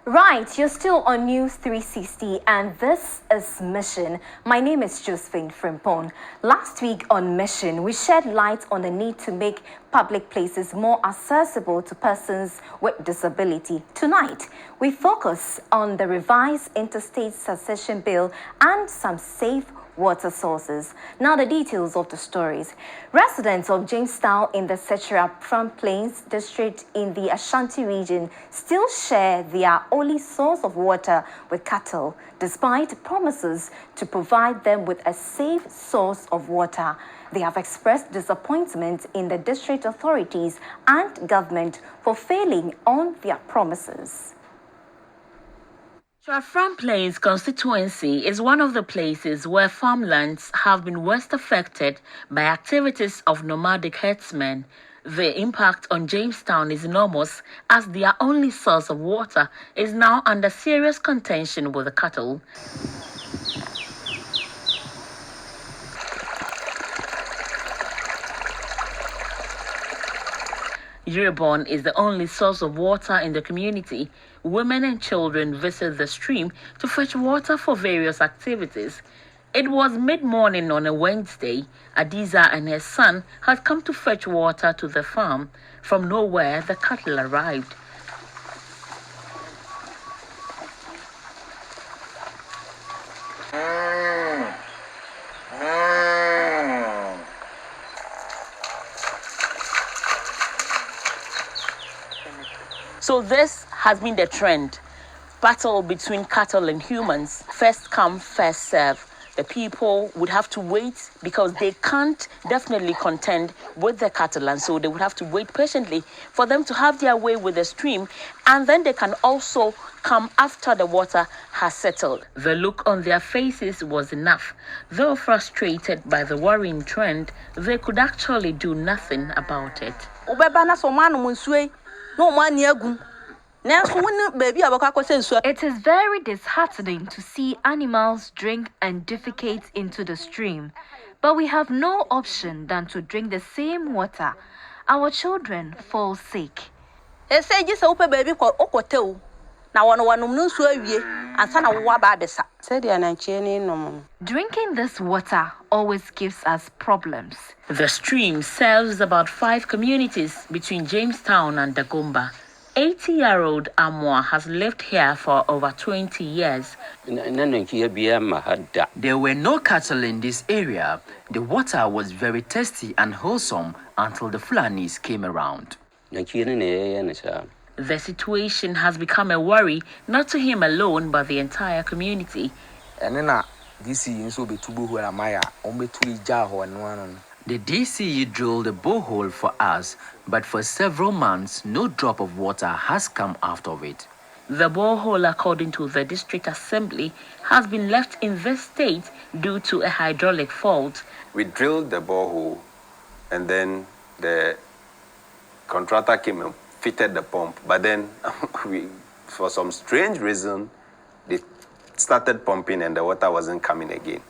Right, you're still on News 360 and this is Mission. My name is Catherine Frimpomaa. Last week on Mission, we shed light on the need to make public places more accessible to persons with disability. Tonight, we focus on the revised Interstate Succession Bill and some safe water sources. Now the details of the stories. Residents of Jamestown in the Sekyere Afram Plains district in the Ashanti region still share their only source of water with cattle, despite promises to provide them with a safe source of water. They have expressed disappointment in the district authorities and government for failing on their promises. Sekyere Afram Plains constituency is one of the places where farmlands have been worst affected by activities of nomadic herdsmen. The impact on Jamestown is enormous as their only source of water is now under serious contention with the cattle. Yiribon is the only source of water in the community. Women and children visit the stream to fetch water for various activities. It was mid-morning on a Wednesday. Adiza and her son had come to fetch water to the farm. From nowhere, the cattle arrived. So this has been the trend. Battle between cattle and humans. First come, first serve. The people would have to wait because they can't definitely contend with the cattle, and so they would have to wait patiently for them to have their way with the stream, and then they can also come after the water has settled. The look on their faces was enough. Though frustrated by the worrying trend, they could actually do nothing about it. It is very disheartening to see animals drink and defecate into the stream, but we have no option than to drink the same water. Our children fall sick. Drinking this water always gives us problems. The stream serves about 5 communities between Jamestown and Dagomba. 80-year-old Amwa has lived here for over 20 years. There were no cattle in this area. The water was very tasty and wholesome until the Fulanis came around. The situation has become a worry, not to him alone, but the entire community. The DCE drilled a borehole for us, but for several months, no drop of water has come out of it. The borehole, according to the district assembly, has been left in this state due to a hydraulic fault. We drilled the borehole, and then the contractor came and fitted the pump, but then for some strange reason, they started pumping and the water wasn't coming again.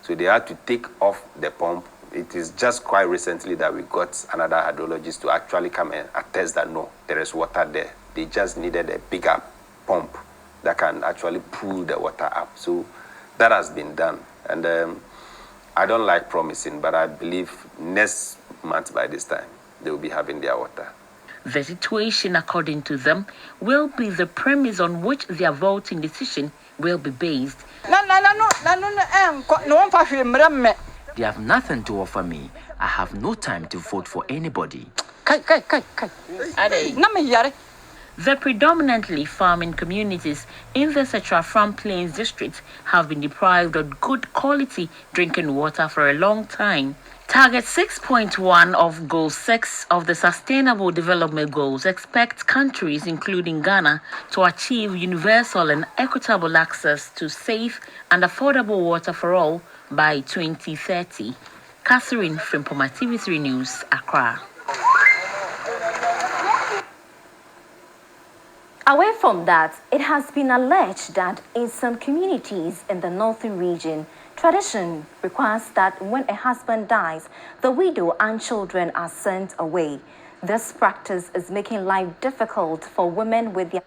So they had to take off the pump. It is just quite recently that we got another hydrologist to actually come and attest that no, there is water there. They just needed a bigger pump that can actually pull the water up. So that has been done. And I don't like promising, but I believe next month by this time, they will be having their water. The situation, according to them, will be the premise on which their voting decision will be based. They have nothing to offer me. I have no time to vote for anybody. The predominantly farming communities in the Sekyere Afram Plains district have been deprived of good quality drinking water for a long time. Target 6.1 of Goal 6 of the Sustainable Development Goals expect countries, including Ghana, to achieve universal and equitable access to safe and affordable water for all by 2030. Catherine Frimpomaa, TV3 News, Accra. Away from that, it has been alleged that in some communities in the northern region, tradition requires that when a husband dies, the widow and children are sent away. This practice is making life difficult for women with their